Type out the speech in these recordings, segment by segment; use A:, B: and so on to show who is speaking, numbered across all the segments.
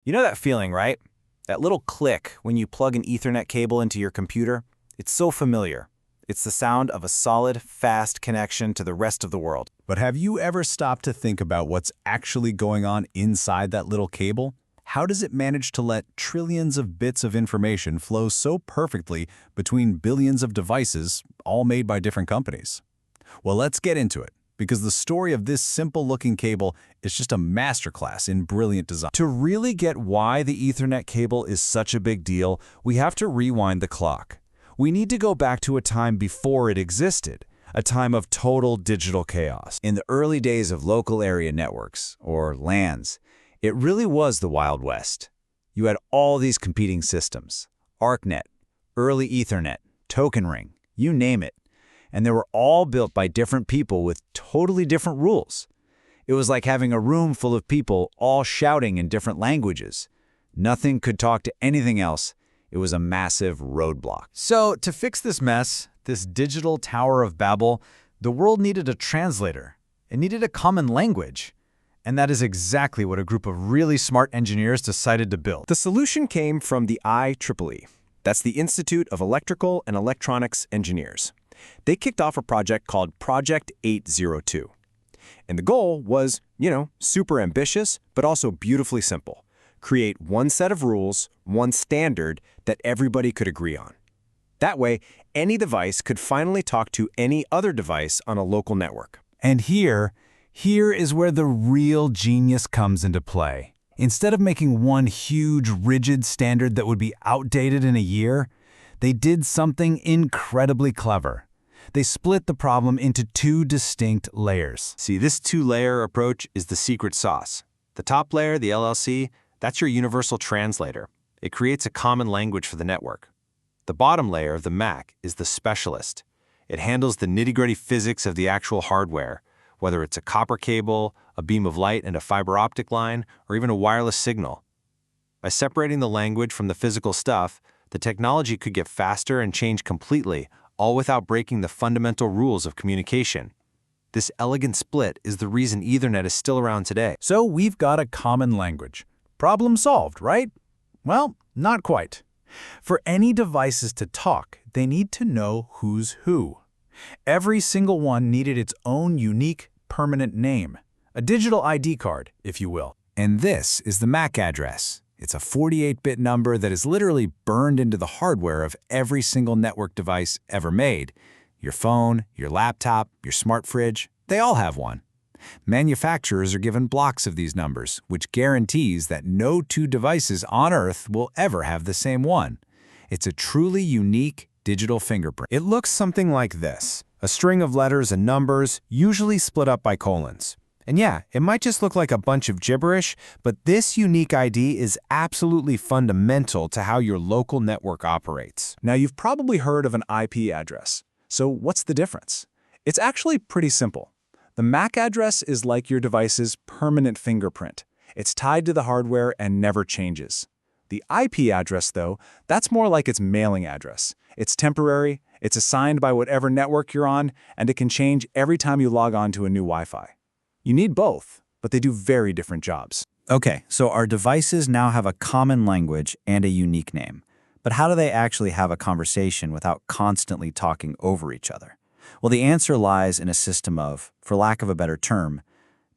A: You know that feeling, right? That little click when you plug an Ethernet cable into your computer? It's so familiar. It's the sound of a solid, fast connection to the rest of the world.
B: But have you ever stopped to think about what's actually going on inside that little cable? How does it manage to let trillions of bits of information flow so perfectly between billions of devices, all made by different companies? Well, let's get into it, because the story of this simple-looking cable is just a masterclass in brilliant design.
C: To really get why the Ethernet cable is such a big deal, we have to rewind the clock. We need to go back to a time before it existed, a time of total digital chaos.
A: In the early days of local area networks, or LANs, it really was the Wild West. You had all these competing systems: ArcNet, early Ethernet, Token Ring, you name it. And they were all built by different people with totally different rules. It was like having a room full of people all shouting in different languages. Nothing could talk to anything else. It was a massive roadblock.
B: So, to fix this mess, this digital Tower of Babel, the world needed a translator. It needed a common language. And that is exactly what a group of really smart engineers decided to build.
D: The solution came from the IEEE. That's the Institute of Electrical and Electronics Engineers. They kicked off a project called Project 802. And the goal was, super ambitious, but also beautifully simple. Create one set of rules, one standard that everybody could agree on. That way, any device could finally talk to any other device on a local network.
B: And here is where the real genius comes into play. Instead of making one huge, rigid standard that would be outdated in a year, they did something incredibly clever. They split the problem into two distinct layers.
A: See, this two-layer approach is the secret sauce. The top layer, the LLC, that's your universal translator. It creates a common language for the network. The bottom layer, the MAC, is the specialist. It handles the nitty-gritty physics of the actual hardware, whether it's a copper cable, a beam of light and a fiber optic line, or even a wireless signal. By separating the language from the physical stuff, the technology could get faster and change completely, all without breaking the fundamental rules of communication. This elegant split is the reason Ethernet is still around today.
B: So we've got a common language. Problem solved, right? Well, not quite. For any devices to talk, they need to know who's who. Every single one needed its own unique, permanent name, a digital ID card, if you will.
A: And this is the MAC address. It's a 48-bit number that is literally burned into the hardware of every single network device ever made. Your phone, your laptop, your smart fridge, they all have one. Manufacturers are given blocks of these numbers, which guarantees that no two devices on Earth will ever have the same one. It's a truly unique digital fingerprint.
D: It looks something like this: a string of letters and numbers, usually split up by colons. And yeah, it might just look like a bunch of gibberish, but this unique ID is absolutely fundamental to how your local network operates. Now, you've probably heard of an IP address. So what's the difference? It's actually pretty simple. The MAC address is like your device's permanent fingerprint. It's tied to the hardware and never changes. The IP address, though, that's more like its mailing address. It's temporary, it's assigned by whatever network you're on, and it can change every time you log on to a new Wi-Fi. You need both, but they do very different jobs.
A: Okay, so our devices now have a common language and a unique name. But how do they actually have a conversation without constantly talking over each other? Well, the answer lies in a system of, for lack of a better term,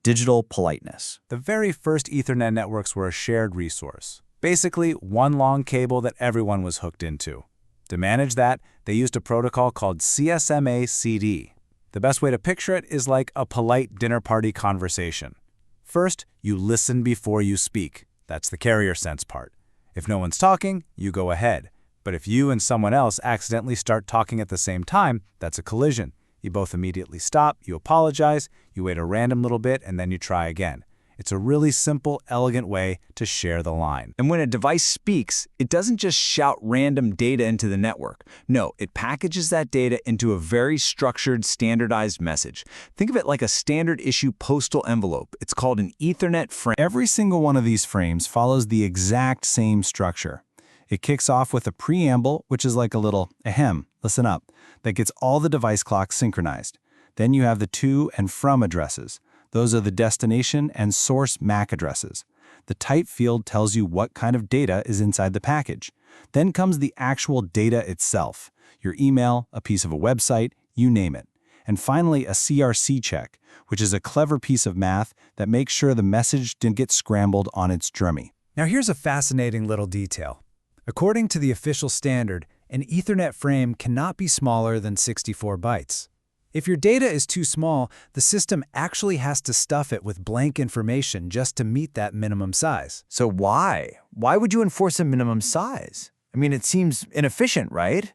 A: digital politeness.
B: The very first Ethernet networks were a shared resource. Basically, one long cable that everyone was hooked into. To manage that, they used a protocol called CSMA-CD. The best way to picture it is like a polite dinner party conversation. First, you listen before you speak. That's the carrier sense part. If no one's talking, you go ahead. But if you and someone else accidentally start talking at the same time, that's a collision. You both immediately stop, you apologize, you wait a random little bit, and then you try again. It's a really simple, elegant way to share the line.
A: And when a device speaks, it doesn't just shout random data into the network. No, it packages that data into a very structured, standardized message. Think of it like a standard issue postal envelope. It's called an Ethernet frame.
B: Every single one of these frames follows the exact same structure. It kicks off with a preamble, which is like a little ahem, listen up, that gets all the device clocks synchronized. Then you have the to and from addresses. Those are the destination and source MAC addresses. The type field tells you what kind of data is inside the package. Then comes the actual data itself, your email, a piece of a website, you name it. And finally, a CRC check, which is a clever piece of math that makes sure the message didn't get scrambled on its drummy.
E: Now here's a fascinating little detail. According to the official standard, an Ethernet frame cannot be smaller than 64 bytes. If your data is too small, the system actually has to stuff it with blank information just to meet that minimum size.
F: So why? Why would you enforce a minimum size? I mean, it seems inefficient, right?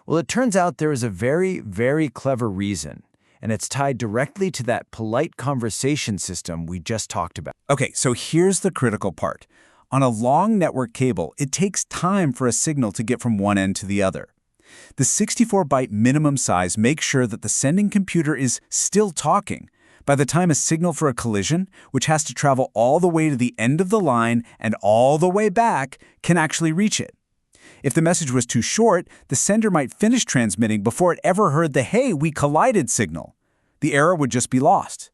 F: Well, it turns out there is a very, very clever reason, and it's tied directly to that polite conversation system we just talked about.
G: Okay, so here's the critical part. On a long network cable, it takes time for a signal to get from one end to the other. The 64-byte minimum size makes sure that the sending computer is still talking by the time a signal for a collision, which has to travel all the way to the end of the line and all the way back, can actually reach it. If the message was too short, the sender might finish transmitting before it ever heard the "hey, we collided" signal. The error would just be lost.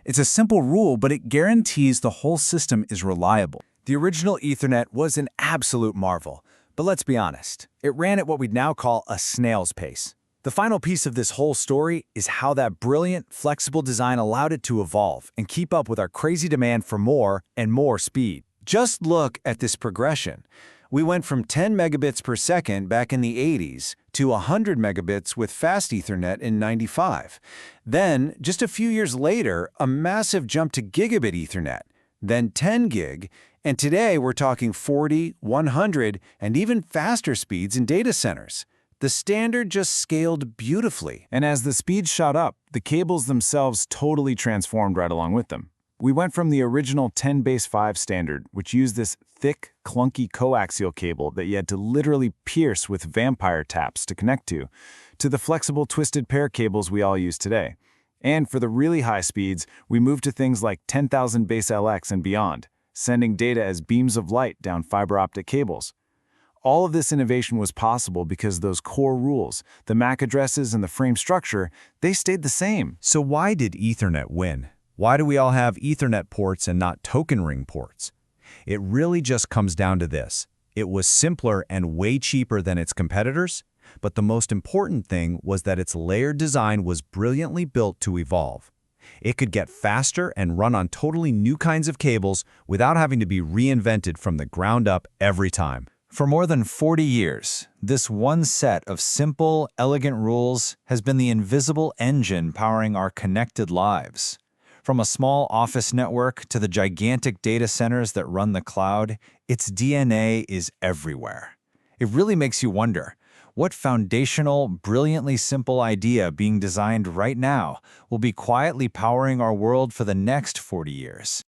G: It's a simple rule, but it guarantees the whole system is reliable.
F: The original Ethernet was an absolute marvel, but let's be honest, it ran at what we'd now call a snail's pace. The final piece of this whole story is how that brilliant, flexible design allowed it to evolve and keep up with our crazy demand for more and more speed. Just look at this progression. We went from 10 megabits per second back in the 80s to 100 megabits with fast Ethernet in '95. Then, just a few years later, a massive jump to gigabit Ethernet, then 10 gig, and today we're talking 40, 100, and even faster speeds in data centers. The standard just scaled beautifully.
C: And as the speed shot up, the cables themselves totally transformed right along with them. We went from the original 10-base-5 standard, which used this thick, clunky coaxial cable that you had to literally pierce with vampire taps to connect to the flexible twisted pair cables we all use today. And for the really high speeds, we moved to things like 10,000 base LX and beyond, sending data as beams of light down fiber optic cables. All of this innovation was possible because those core rules, the MAC addresses and the frame structure, they stayed the same.
B: So why did Ethernet win? Why do we all have Ethernet ports and not token ring ports? It really just comes down to this. It was simpler and way cheaper than its competitors, but the most important thing was that its layered design was brilliantly built to evolve. It could get faster and run on totally new kinds of cables without having to be reinvented from the ground up every time.
A: For more than 40 years, this one set of simple, elegant rules has been the invisible engine powering our connected lives. From a small office network to the gigantic data centers that run the cloud, its DNA is everywhere. It really makes you wonder, what foundational, brilliantly simple idea being designed right now will be quietly powering our world for the next 40 years?